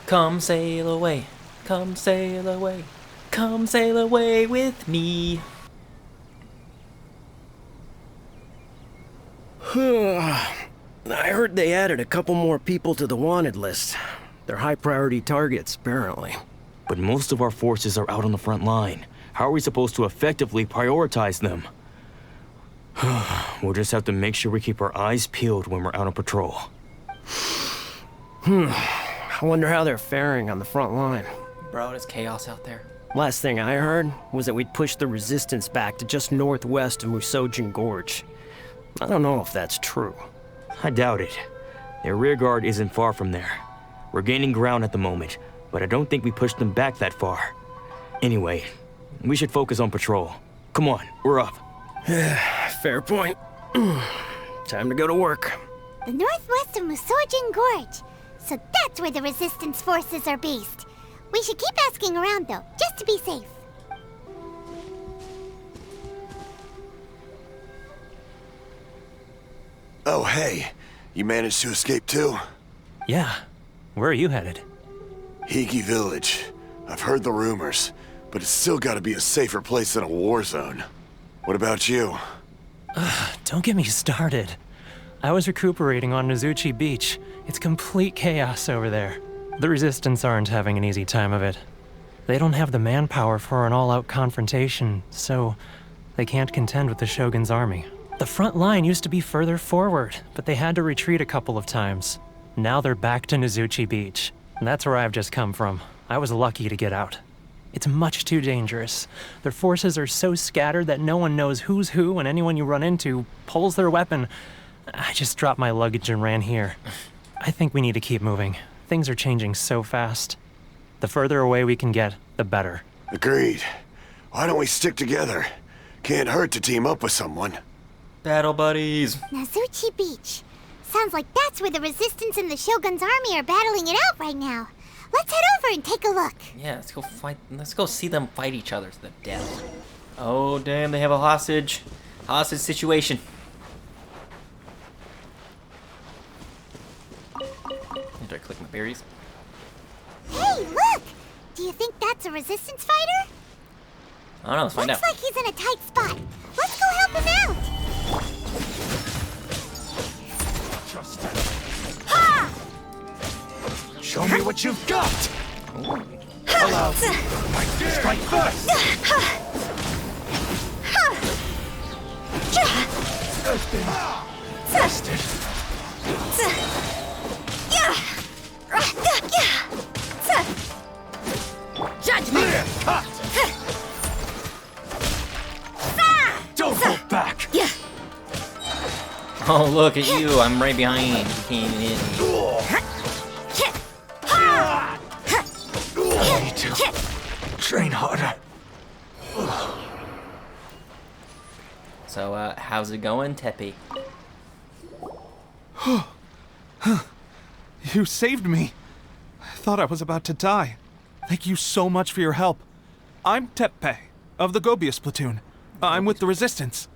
Come sail away, come sail away, come sail away with me. I heard they added a couple more people to the wanted list. They're high priority targets, apparently. But most of our forces are out on the front line. How are we supposed to effectively prioritize them? We'll just have to make sure we keep our eyes peeled when we're out on patrol. I wonder how they're faring on the front line. Bro, there's chaos out there. Last thing I heard was that we'd pushed the resistance back to just northwest of Musojin Gorge. I don't know if that's true. I doubt it. Their rear guard isn't far from there. We're gaining ground at the moment, but I don't think we pushed them back that far. Anyway, we should focus on patrol. Come on, we're up. Fair point. Time to go to work. The northwest of Musojin Gorge. So that's where the resistance forces are based. We should keep asking around though, just to be safe. Oh hey, you managed to escape too? Yeah. Where are you headed? Higi Village. I've heard the rumors, but it's still gotta be a safer place than a war zone. What about you? Don't get me started. I was recuperating on Nozuchi Beach. It's complete chaos over there. The Resistance aren't having an easy time of it. They don't have the manpower for an all-out confrontation, so they can't contend with the Shogun's army. The front line used to be further forward, but they had to retreat a couple of times. Now they're back to Nozuchi Beach. That's where I've just come from. I was lucky to get out. It's much too dangerous. Their forces are so scattered that no one knows who's who, and anyone you run into pulls their weapon. I just dropped my luggage and ran here. I think we need to keep moving. Things are changing so fast. The further away we can get, the better. Agreed. Why don't we stick together? Can't hurt to team up with someone. Battle buddies. Nozuchi Beach. Sounds like that's where the Resistance and the Shogun's army are battling it out right now. Let's head over and take a look. Yeah, let's go fight. Let's go see them fight each other to the death. Oh damn, they have a hostage situation. After I click my berries. Hey, look! Do you think that's a Resistance fighter? I don't know, let's find out. Looks like he's in a tight spot. Let's go help him out! Ha! Show me what you've got! Hello! Strike first! Busted! Judgment! Cut! Don't hold back! Oh, look at you. I'm right behind you. You can't even hit me. I need to train harder. So, how's it going, Teppy? You saved me. I thought I was about to die. Thank you so much for your help. I'm Teppei, of the Gobius platoon. I'm with the Resistance.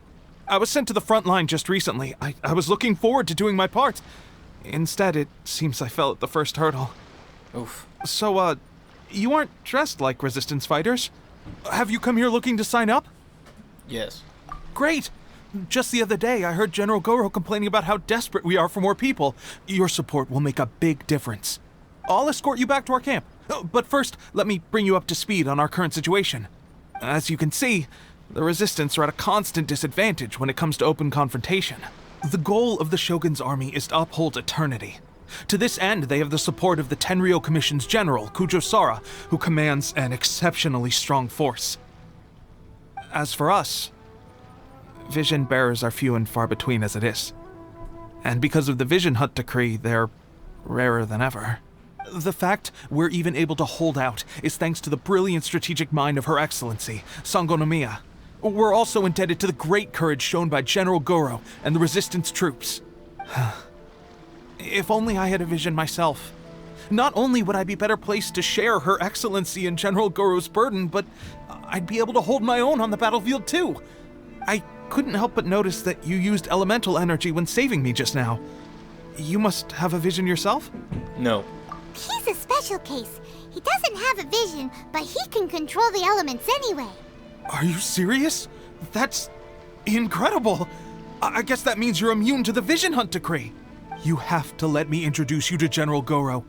I was sent to the front line just recently. I was looking forward to doing my part. Instead, it seems I fell at the first hurdle. Oof. So, you aren't dressed like Resistance fighters? Have you come here looking to sign up? Yes. Great! Just the other day, I heard General Gorou complaining about how desperate we are for more people. Your support will make a big difference. I'll escort you back to our camp. But first, let me bring you up to speed on our current situation. As you can see, the Resistance are at a constant disadvantage when it comes to open confrontation. The goal of the Shogun's army is to uphold eternity. To this end, they have the support of the Tenryou Commission's general, Kujo Sara, who commands an exceptionally strong force. As for us, vision bearers are few and far between as it is. And because of the Vision Hut decree, they're rarer than ever. The fact we're even able to hold out is thanks to the brilliant strategic mind of Her Excellency, Sangonmiya. We're also indebted to the great courage shown by General Gorou and the Resistance troops. If only I had a vision myself. Not only would I be better placed to share Her Excellency and General Gorou's burden, but I'd be able to hold my own on the battlefield too. I couldn't help but notice that you used elemental energy when saving me just now. You must have a vision yourself? No. He's a special case. He doesn't have a vision, but he can control the elements anyway. Are you serious? That's incredible. I guess that means you're immune to the Vision Hunt decree. You have to let me introduce you to General Gorou.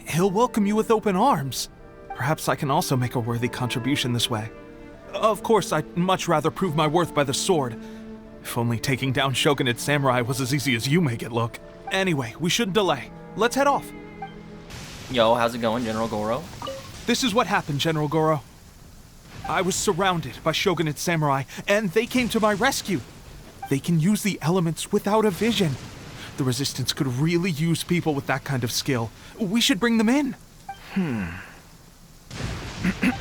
He'll welcome you with open arms. Perhaps I can also make a worthy contribution this way. Of course, I'd much rather prove my worth by the sword. If only taking down Shogunate samurai was as easy as you make it look. Anyway, we shouldn't delay. Let's head off. Yo, how's it going, General Gorou? This is what happened, General Gorou. I was surrounded by Shogunate samurai, and they came to my rescue. They can use the elements without a vision. The Resistance could really use people with that kind of skill. We should bring them in.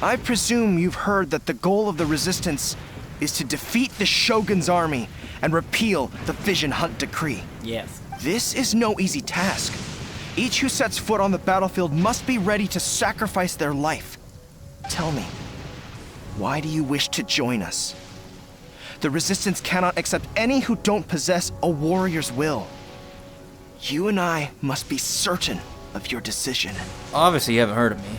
I presume you've heard that the goal of the Resistance is to defeat the Shogun's army and repeal the Vision Hunt decree. Yes. This is no easy task. Each who sets foot on the battlefield must be ready to sacrifice their life. Tell me, why do you wish to join us? The Resistance cannot accept any who don't possess a warrior's will. You and I must be certain of your decision. Obviously, you haven't heard of me.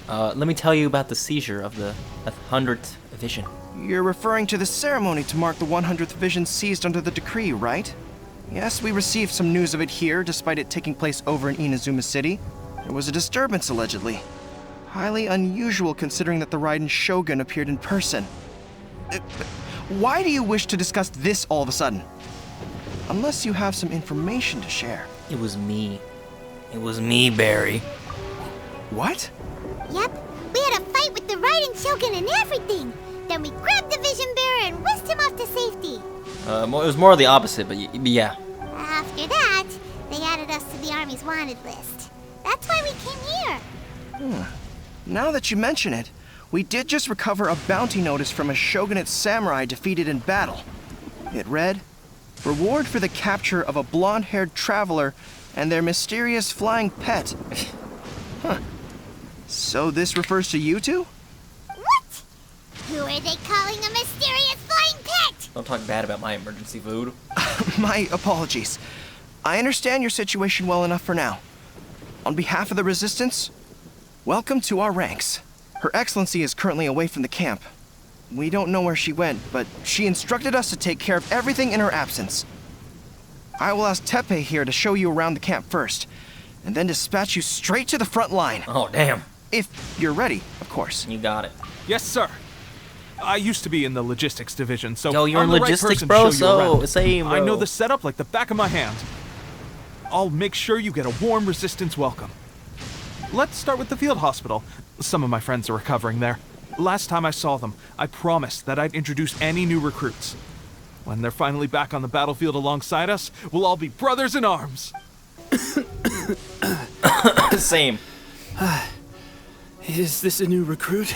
Let me tell you about the seizure of the 100th vision. You're referring to the ceremony to mark the 100th vision seized under the decree, right? Yes, we received some news of it here, despite it taking place over in Inazuma City. There was a disturbance, allegedly. Highly unusual considering that the Raiden Shogun appeared in person. Why do you wish to discuss this all of a sudden? Unless you have some information to share. It was me. It was me, Barry. What? Yep, we had a fight with the Raiden Shogun and everything. Then we grabbed the Vision Bearer and whisked him off to safety. It was more of the opposite, but yeah. After that, they added us to the Army's wanted list. That's why we came here. Now that you mention it, we did just recover a bounty notice from a Shogunate samurai defeated in battle. It read, "Reward for the capture of a blonde-haired traveler and their mysterious flying pet." Huh. So this refers to you two? What? Who are they calling a mysterious flying pet? Don't talk bad about my emergency food. My apologies. I understand your situation well enough for now. On behalf of the Resistance, welcome to our ranks. Her Excellency is currently away from the camp. We don't know where she went, but she instructed us to take care of everything in her absence. I will ask Teppei here to show you around the camp first, and then dispatch you straight to the front line. Oh, damn. If you're ready, of course. You got it. Yes, sir. I used to be in the logistics division, so Yo, you're I'm in the right logistics, person bro, to show you so around. same, I know bro. the setup like the back of my hand. I'll make sure you get a warm Resistance welcome. Let's start with the field hospital. Some of my friends are recovering there. Last time I saw them, I promised that I'd introduce any new recruits. When they're finally back on the battlefield alongside us, we'll all be brothers in arms. Same. Is this a new recruit?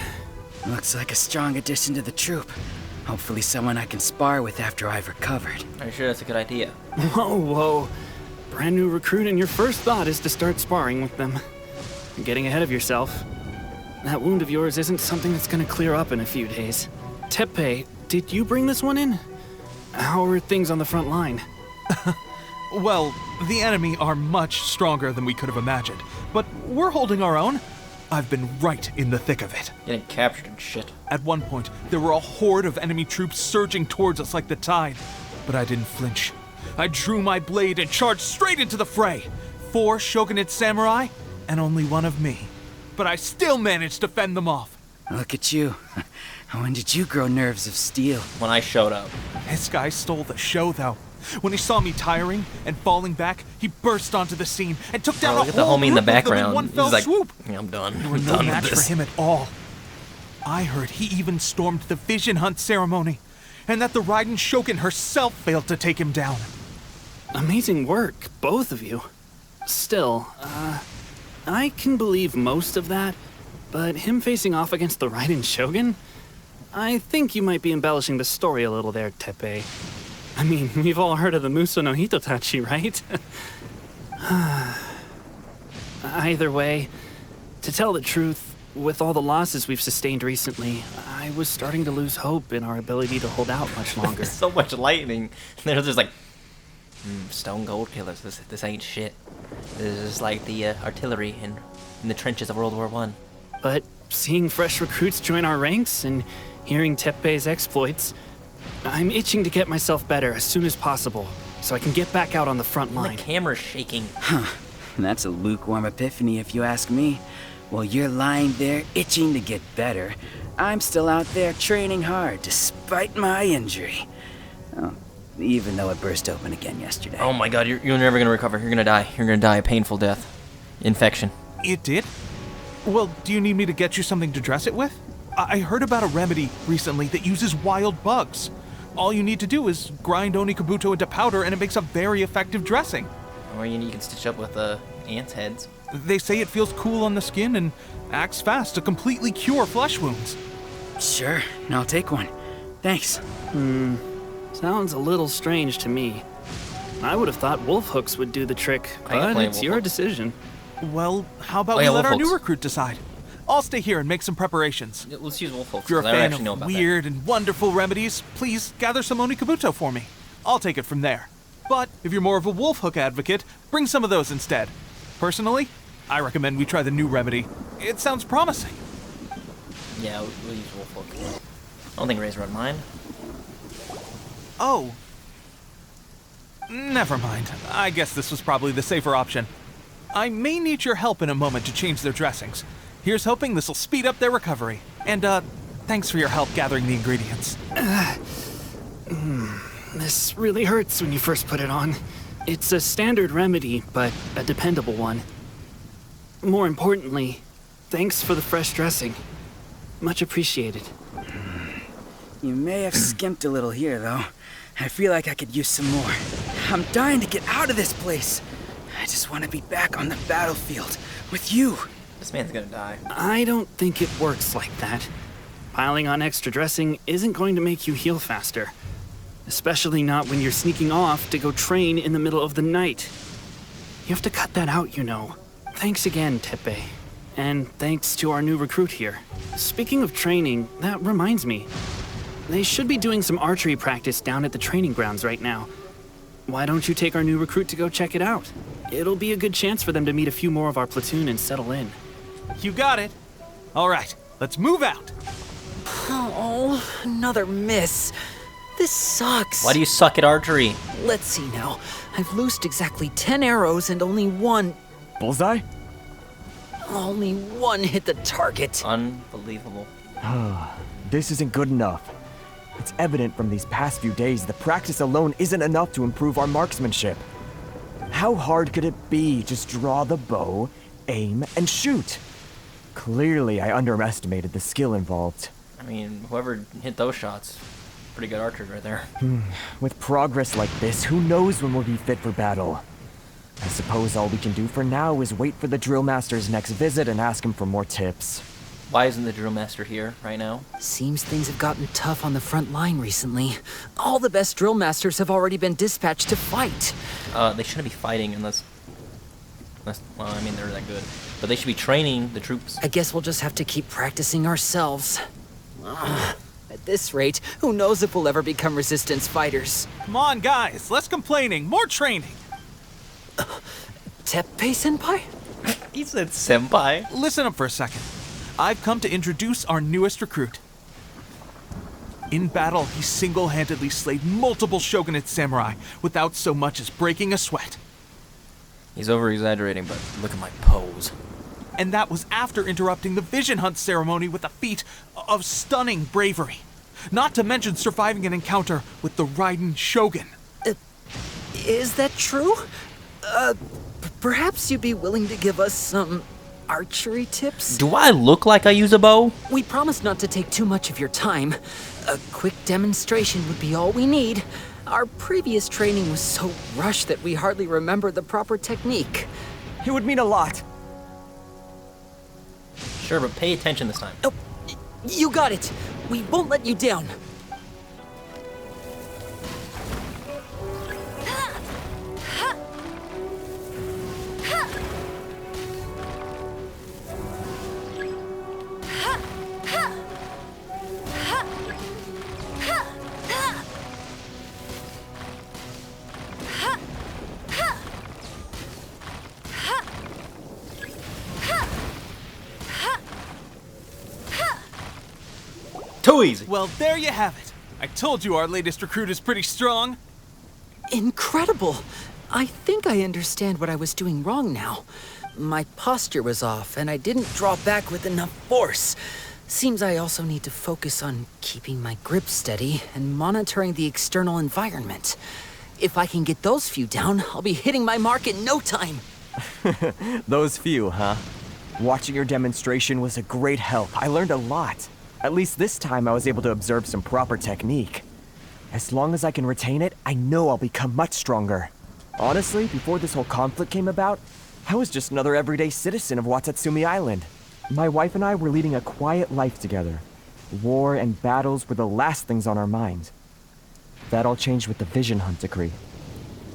Looks like a strong addition to the troop. Hopefully someone I can spar with after I've recovered. Are you sure that's a good idea? Whoa. Brand new recruit and your first thought is to start sparring with them. You're getting ahead of yourself. That wound of yours isn't something that's gonna clear up in a few days. Teppei, did you bring this one in? How are things on the front line? Well, the enemy are much stronger than we could have imagined, but we're holding our own. I've been right in the thick of it. Getting captured and shit. At one point, there were a horde of enemy troops surging towards us like the tide, but I didn't flinch. I drew my blade and charged straight into the fray. 4 Shogunate samurai, and only 1 of me. But I still managed to fend them off. Look at you. When did you grow nerves of steel? When I showed up. This guy stole the show, though. When he saw me tiring and falling back, he burst onto the scene and took down Look a at the whole homie in the group of them background. in one He's fell like, swoop. yeah, I'm done. There were I'm no done match with for this. him at all. I heard he even stormed the Vision Hunt ceremony, and that the Raiden Shogun herself failed to take him down. Amazing work, both of you. Still, I can believe most of that, but him facing off against the Raiden Shogun? I think you might be embellishing the story a little there, Teppei. I mean, we've all heard of the Muso no Hitotachi, right? Either way, to tell the truth, with all the losses we've sustained recently, I I was starting to lose hope in our ability to hold out much longer. So much lightning. They're just like, stone gold killers. This ain't shit. This is like the artillery in the trenches of World War I. But seeing fresh recruits join our ranks and hearing Teppei's exploits, I'm itching to get myself better as soon as possible so I can get back out on the front line. The camera's shaking. Huh. That's a lukewarm epiphany if you ask me. While you're lying there itching to get better, I'm still out there training hard despite my injury. Oh, even though it burst open again yesterday. Oh my god, you're never gonna recover. You're gonna die. You're gonna die a painful death. Infection. It did? Well, do you need me to get you something to dress it with? I heard about a remedy recently that uses wild bugs. All you need to do is grind Onikabuto into powder and it makes a very effective dressing. Or you can stitch up with ants' heads. They say it feels cool on the skin and acts fast to completely cure flesh wounds. Sure, I'll take one. Thanks. Sounds a little strange to me. I would have thought wolf hooks would do the trick, but it's your decision. Well, how about we let our new recruit decide? I'll stay here and make some preparations. Let's use wolf hooks. If you're a fan of weird and wonderful remedies, please gather some Onikabuto for me. I'll take it from there. But if you're more of a wolf hook advocate, bring some of those instead. Personally, I recommend we try the new remedy. It sounds promising. Yeah, we'll use wolf hook. I don't think Razor would mind. Oh. Never mind. I guess this was probably the safer option. I may need your help in a moment to change their dressings. Here's hoping this'll speed up their recovery. And, thanks for your help gathering the ingredients. This really hurts when you first put it on. It's a standard remedy, but a dependable one. More importantly, thanks for the fresh dressing. Much appreciated. You may have skimped a little here, though. I feel like I could use some more. I'm dying to get out of this place. I just want to be back on the battlefield with you. This man's gonna die. I don't think it works like that. Piling on extra dressing isn't going to make you heal faster. Especially not when you're sneaking off to go train in the middle of the night. You have to cut that out, you know. Thanks again, Teppei. And thanks to our new recruit here. Speaking of training, that reminds me. They should be doing some archery practice down at the training grounds right now. Why don't you take our new recruit to go check it out? It'll be a good chance for them to meet a few more of our platoon and settle in. You got it. All right, let's move out. Oh, another miss. This sucks. Why do you suck at archery? Let's see now. I've loosed exactly 10 arrows and only one... Bullseye? Only one hit the target. Unbelievable. This isn't good enough. It's evident from these past few days that practice alone isn't enough to improve our marksmanship. How hard could it be? Just draw the bow, aim, and shoot. Clearly, I underestimated the skill involved. I mean, whoever hit those shots, pretty good archers right there. With progress like this, who knows when we'll be fit for battle? I suppose all we can do for now is wait for the drill master's next visit and ask him for more tips. Why isn't the drill master here right now? Seems things have gotten tough on the front line recently. All the best drill masters have already been dispatched to fight. They shouldn't be fighting unless, well, I mean, they're that good. But they should be training the troops. I guess we'll just have to keep practicing ourselves. At this rate, who knows if we'll ever become resistance fighters. Come on, guys, less complaining, more training. Teppei-senpai? He said senpai. Listen up for a second. I've come to introduce our newest recruit. In battle, he single-handedly slayed multiple shogunate samurai without so much as breaking a sweat. He's over-exaggerating, but look at my pose. And that was after interrupting the vision hunt ceremony with a feat of stunning bravery. Not to mention surviving an encounter with the Raiden Shogun. Is that true? Perhaps you'd be willing to give us some archery tips? Do I look like I use a bow? We promise not to take too much of your time. A quick demonstration would be all we need. Our previous training was so rushed that we hardly remember the proper technique. It would mean a lot. Sure, but pay attention this time. Oh, you got it. We won't let you down. Too easy. Well, there you have it. I told you our latest recruit is pretty strong. Incredible! I think I understand what I was doing wrong now. My posture was off, and I didn't draw back with enough force. Seems I also need to focus on keeping my grip steady and monitoring the external environment. If I can get those few down, I'll be hitting my mark in no time. Those few, huh? Watching your demonstration was a great help. I learned a lot. At least this time I was able to observe some proper technique. As long as I can retain it, I know I'll become much stronger. Honestly, before this whole conflict came about, I was just another everyday citizen of Watatsumi Island. My wife and I were leading a quiet life together. War and battles were the last things on our mind. That all changed with the Vision Hunt decree.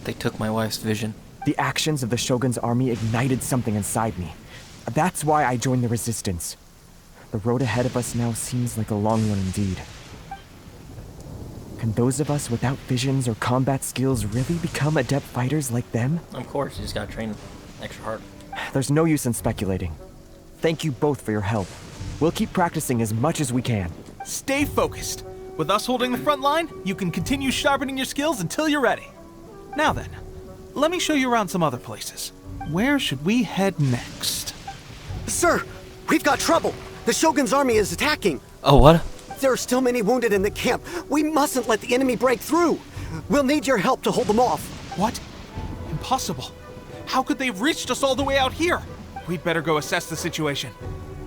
They took my wife's vision. The actions of the Shogun's army ignited something inside me. That's why I joined the Resistance. The road ahead of us now seems like a long one indeed. Can those of us without visions or combat skills really become adept fighters like them? Of course, you just gotta train extra hard. There's no use in speculating. Thank you both for your help. We'll keep practicing as much as we can. Stay focused. With us holding the front line, you can continue sharpening your skills until you're ready. Now then, let me show you around some other places. Where should we head next? Sir, we've got trouble. The Shogun's army is attacking. Oh, what? There are still many wounded in the camp. We mustn't let the enemy break through. We'll need your help to hold them off. What? Impossible. How could they have reached us all the way out here? We'd better go assess the situation.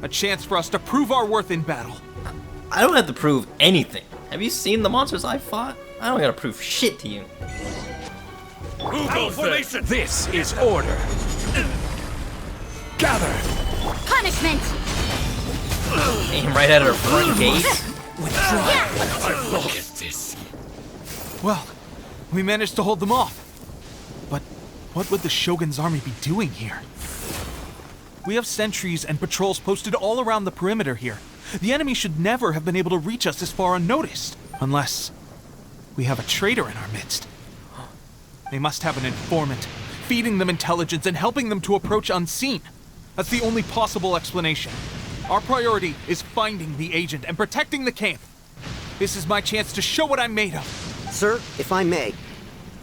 A chance for us to prove our worth in battle. I don't have to prove anything. Have you seen the monsters I fought? I don't gotta prove shit to you. Who goes formation? This is order. Gather. Punishment! Aim right at our front gate. Look at this. Well, we managed to hold them off. But what would the Shogun's army be doing here? We have sentries and patrols posted all around the perimeter here. The enemy should never have been able to reach us this far unnoticed. Unless we have a traitor in our midst. They must have an informant, feeding them intelligence and helping them to approach unseen. That's the only possible explanation. Our priority is finding the agent and protecting the camp. This is my chance to show what I'm made of. Sir, if I may,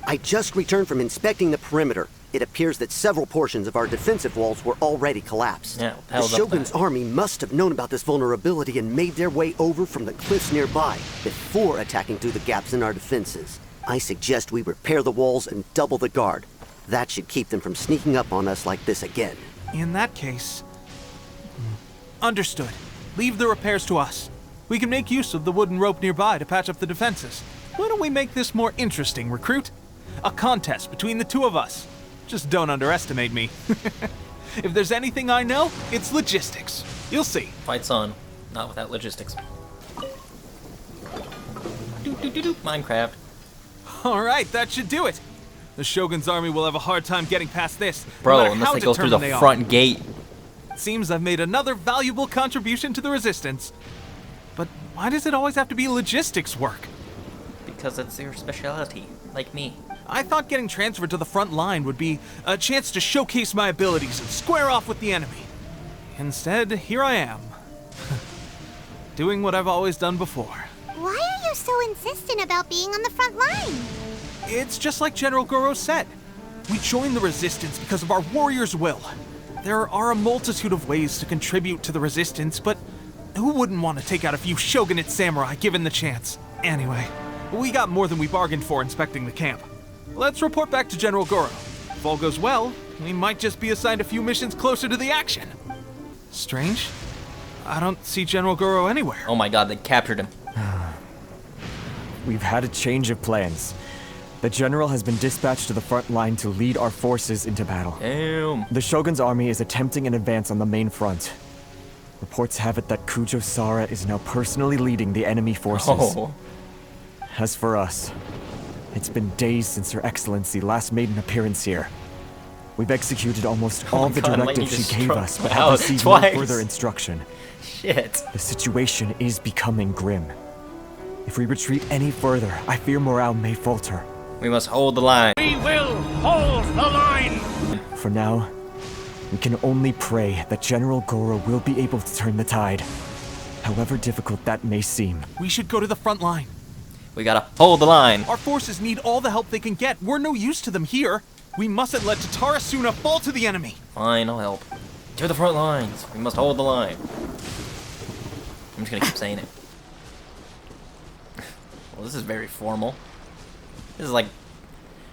I just returned from inspecting the perimeter. It appears that several portions of our defensive walls were already collapsed. Yeah, the Shogun's army must have known about this vulnerability and made their way over from the cliffs nearby before attacking through the gaps in our defenses. I suggest we repair the walls and double the guard. That should keep them from sneaking up on us like this again. In that case... Understood. Leave the repairs to us. We can make use of the wooden rope nearby to patch up the defenses. Why don't we make this more interesting, recruit? A contest between the two of us. Just don't underestimate me. If there's anything I know, it's logistics. You'll see. Fights on. Not without logistics. Minecraft. Alright, that should do it. The Shogun's army will have a hard time getting past this. Bro, no unless they go through the front gate. Seems I've made another valuable contribution to the Resistance. But why does it always have to be logistics work? Because it's your specialty, like me. I thought getting transferred to the front line would be a chance to showcase my abilities and square off with the enemy. Instead, here I am. Doing what I've always done before. Why are you so insistent about being on the front line? It's just like General Gorou said. We joined the Resistance because of our warrior's will. There are a multitude of ways to contribute to the Resistance, but who wouldn't want to take out a few shogunate samurai given the chance? Anyway, we got more than we bargained for inspecting the camp. Let's report back to General Gorou. If all goes well, we might just be assigned a few missions closer to the action. Strange. I don't see General Gorou anywhere. Oh my god, they captured him. We've had a change of plans. The general has been dispatched to the front line to lead our forces into battle. Damn. The Shogun's army is attempting an advance on the main front. Reports have it that Kujo Sara is now personally leading the enemy forces. Oh. As for us, it's been days since Her Excellency last made an appearance here. We've executed almost all the directives she gave us, but have received no further instruction. Shit. The situation is becoming grim. If we retreat any further, I fear morale may falter. We must hold the line. We will hold the line! For now, we can only pray that General Gorou will be able to turn the tide. However difficult that may seem. We should go to the front line. We gotta hold the line. Our forces need all the help they can get. We're no use to them here. We mustn't let Tatarasuna fall to the enemy. Fine, I'll help. To the front lines. We must hold the line. I'm just gonna keep saying it. Well, this is very formal. This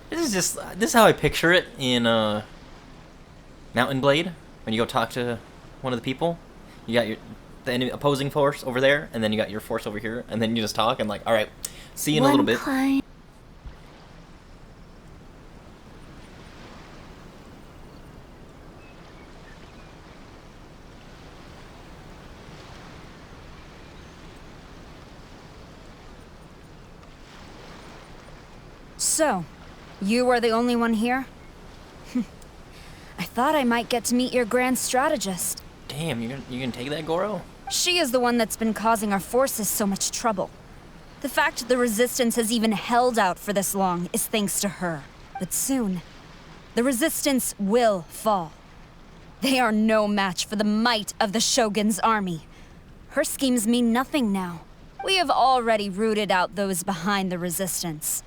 is how I picture it in Mountain Blade. When you go talk to one of the people, you got the enemy opposing force over there, and then you got your force over here, and then you just talk and like, all right, see you in a little bit. So, you are the only one here? I thought I might get to meet your grand strategist. Damn, you gonna take that, Gorou? She is the one that's been causing our forces so much trouble. The fact the Resistance has even held out for this long is thanks to her. But soon, the Resistance will fall. They are no match for the might of the Shogun's army. Her schemes mean nothing now. We have already rooted out those behind the Resistance.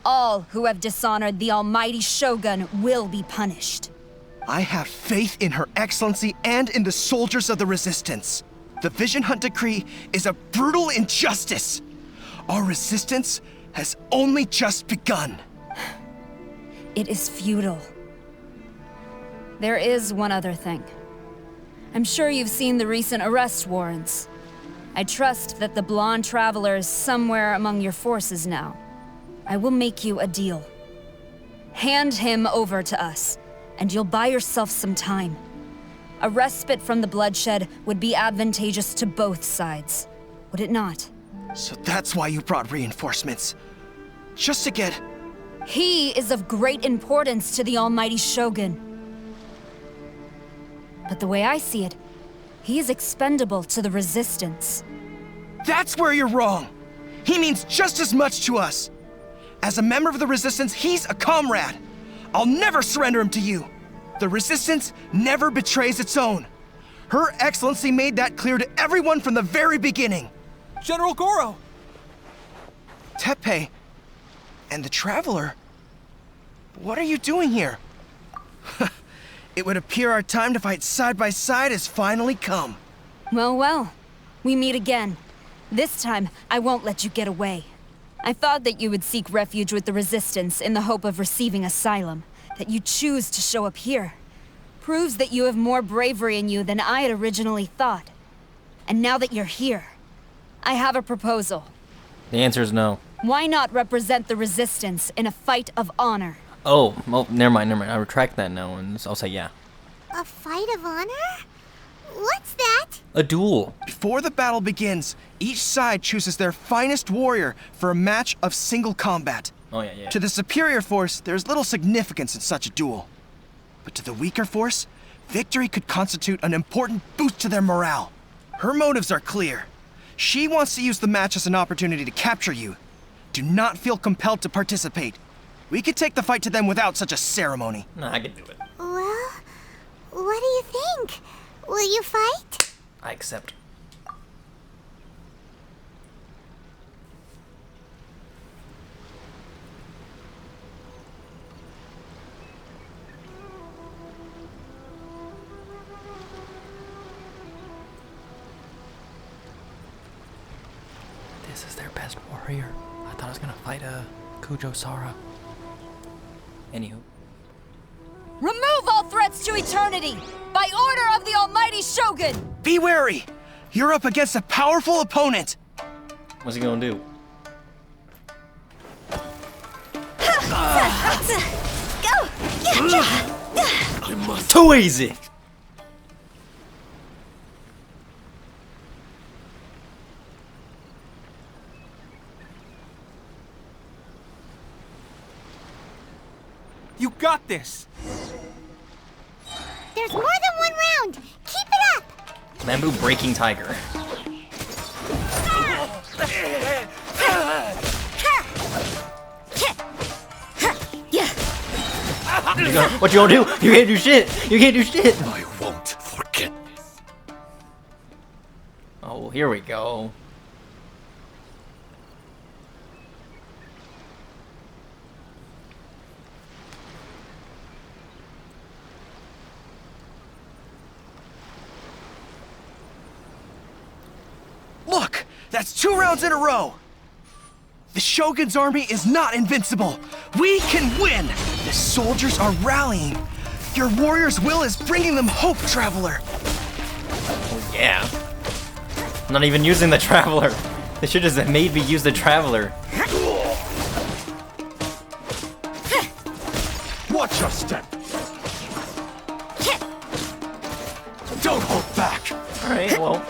All who have dishonored the almighty Shogun will be punished. I have faith in Her Excellency and in the soldiers of the Resistance. The Vision Hunt Decree is a brutal injustice. Our resistance has only just begun. It is futile. There is one other thing. I'm sure you've seen the recent arrest warrants. I trust that the blonde traveler is somewhere among your forces now. I will make you a deal. Hand him over to us, and you'll buy yourself some time. A respite from the bloodshed would be advantageous to both sides, would it not? So that's why you brought reinforcements. Just to get... He is of great importance to the almighty Shogun. But the way I see it, he is expendable to the Resistance. That's where you're wrong! He means just as much to us! As a member of the Resistance, he's a comrade! I'll never surrender him to you! The Resistance never betrays its own. Her Excellency made that clear to everyone from the very beginning. General Gorou! Teppei and the Traveler? What are you doing here? It would appear our time to fight side by side has finally come. Well, well. We meet again. This time, I won't let you get away. I thought that you would seek refuge with the Resistance in the hope of receiving asylum. That you choose to show up here proves that you have more bravery in you than I had originally thought. And now that you're here, I have a proposal. The answer is no. Why not represent the Resistance in a fight of honor? Oh, well, never mind. I retract that now, and I'll say yeah. A fight of honor? What's that? A duel. Before the battle begins, each side chooses their finest warrior for a match of single combat. Oh, yeah. To the superior force, there's little significance in such a duel. But to the weaker force, victory could constitute an important boost to their morale. Her motives are clear. She wants to use the match as an opportunity to capture you. Do not feel compelled to participate. We could take the fight to them without such a ceremony. Nah, I can do it. Well, what do you think? Will you fight? I accept. This is their best warrior. I thought I was gonna fight Kujo Sara. Anywho. Remove all threats to eternity! By order of the almighty Shogun! Be wary! You're up against a powerful opponent! What's he gonna do? Go! Too easy! You got this! There's more than one round! Keep it up! Bamboo breaking tiger. What you gonna do? You can't do shit! You can't do shit! I won't forget. Oh, here we go. Look! That's 2 rounds in a row! The Shogun's army is not invincible! We can win! The soldiers are rallying! Your warrior's will is bringing them hope, Traveler! Oh, yeah. I'm not even using the Traveler. They should have made me use the Traveler. Watch your step. Don't hold back. Alright, well.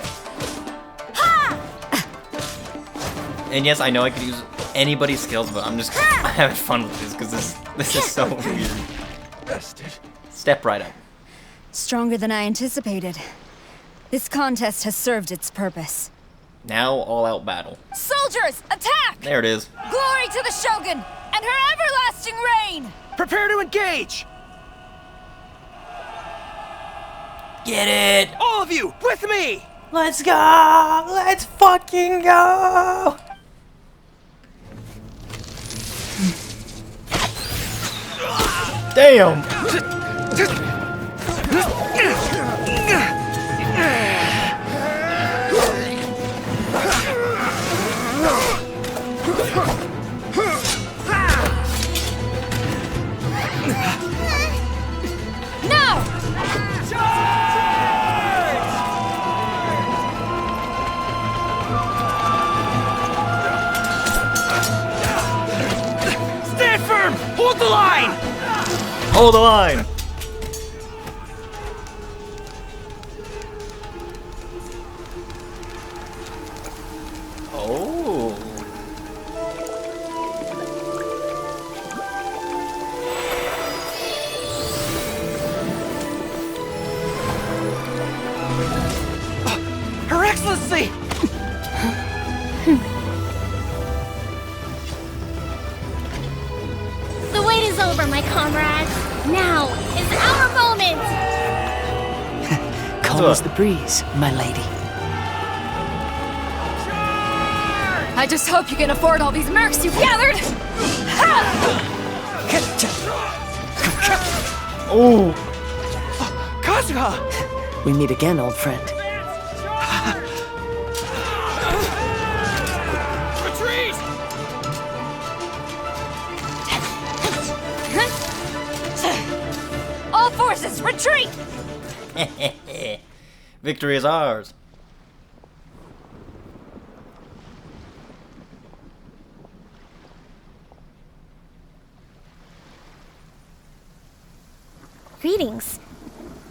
And yes, I know I could use anybody's skills, but I'm just having fun with this because this is so weird. Bested. Step right up. Stronger than I anticipated. This contest has served its purpose. Now, all-out battle. Soldiers, attack! There it is. Glory to the Shogun and her everlasting reign! Prepare to engage! Get it! All of you, with me! Let's go! Let's fucking go! Damn! Stand firm! Hold the line! Hold the line! Oh. Her Excellency! The wait is over, my comrades. Now is our moment! Calm as the breeze, my lady. I just hope you can afford all these mercs you've gathered! Oh! Kazuha! We meet again, old friend. Retreat! All forces, retreat! Victory is ours. Greetings.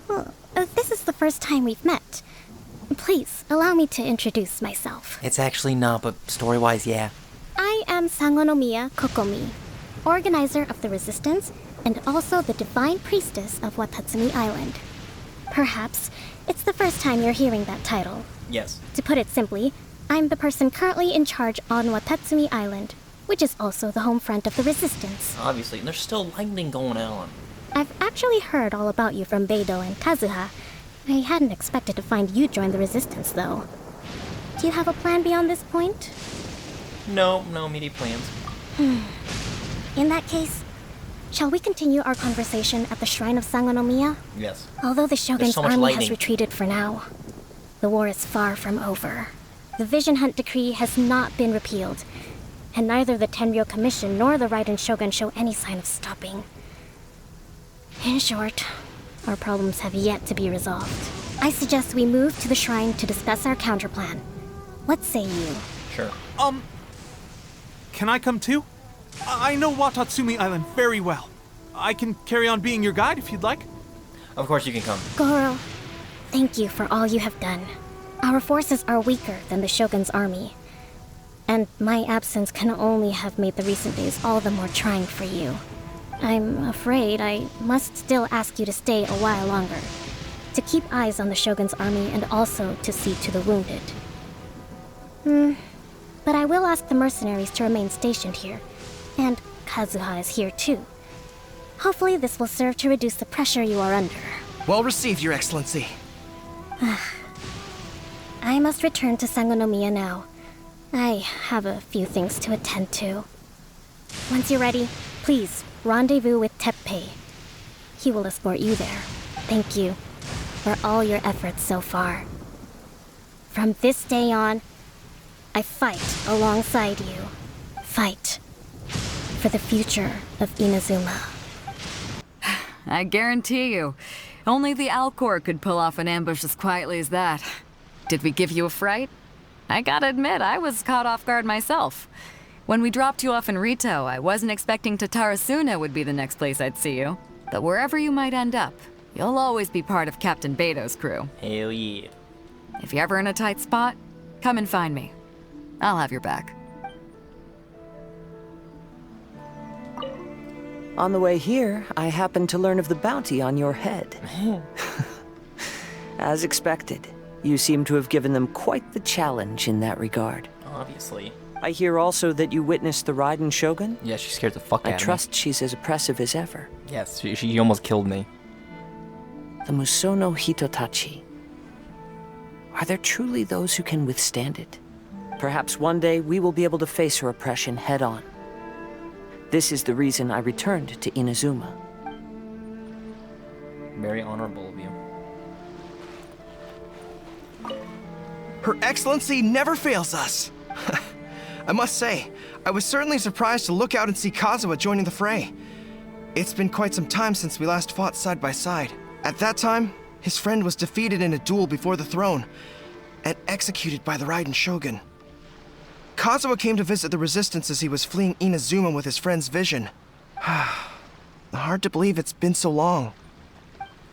Well, this is the first time we've met. Please, allow me to introduce myself. It's actually not, but story-wise, yeah. I am Sangonmiya Kokomi, organizer of the Resistance and also the Divine Priestess of Watatsumi Island. Perhaps it's the first time you're hearing that title. Yes. To put it simply, I'm the person currently in charge on Watatsumi Island, which is also the home front of the Resistance. Obviously, and there's still lightning going on. I've actually heard all about you from Beidou and Kazuha. I hadn't expected to find you join the Resistance, though. Do you have a plan beyond this point? No immediate plans. In that case, shall we continue our conversation at the shrine of Sangonmiya? Yes. Although the Shogun's so much army lightning. has retreated for now, the war is far from over. The Vision Hunt Decree has not been repealed, and neither the Tenryo Commission nor the Raiden Shogun show any sign of stopping. In short, our problems have yet to be resolved. I suggest we move to the shrine to discuss our counterplan. What say you? Sure. Can I come too? I know Watatsumi Island very well. I can carry on being your guide if you'd like. Of course you can come. Gorou, thank you for all you have done. Our forces are weaker than the Shogun's army, and my absence can only have made the recent days all the more trying for you. I'm afraid I must still ask you to stay a while longer, to keep eyes on the Shogun's army and also to see to the wounded. But I will ask the mercenaries to remain stationed here, and Kazuha is here too. Hopefully this will serve to reduce the pressure you are under. Well received, Your Excellency. I must return to Sangonmiya now. I have a few things to attend to. Once you're ready, please rendezvous with Teppei. He will escort you there. Thank you for all your efforts so far. From this day on, I fight alongside you. Fight for the future of Inazuma. I guarantee you, only the Alcor could pull off an ambush as quietly as that. Did we give you a fright? I gotta admit, I was caught off guard myself. When we dropped you off in Rito, I wasn't expecting Tatarasuna would be the next place I'd see you. But wherever you might end up, you'll always be part of Captain Beto's crew. Hell yeah. If you're ever in a tight spot, come and find me. I'll have your back. On the way here, I happened to learn of the bounty on your head. As expected, you seem to have given them quite the challenge in that regard. Obviously. I hear also that you witnessed the Raiden Shogun? Yeah, she scared the fuck out of me. I trust she's as oppressive as ever. Yes, she almost killed me. The Musono Hitotachi. Are there truly those who can withstand it? Perhaps one day we will be able to face her oppression head-on. This is the reason I returned to Inazuma. Very honorable of you. Her Excellency never fails us. I must say, I was certainly surprised to look out and see Kazuha joining the fray. It's been quite some time since we last fought side by side. At that time, his friend was defeated in a duel before the throne and executed by the Raiden Shogun. Kazuha came to visit the resistance as he was fleeing Inazuma with his friend's vision. Hard to believe it's been so long.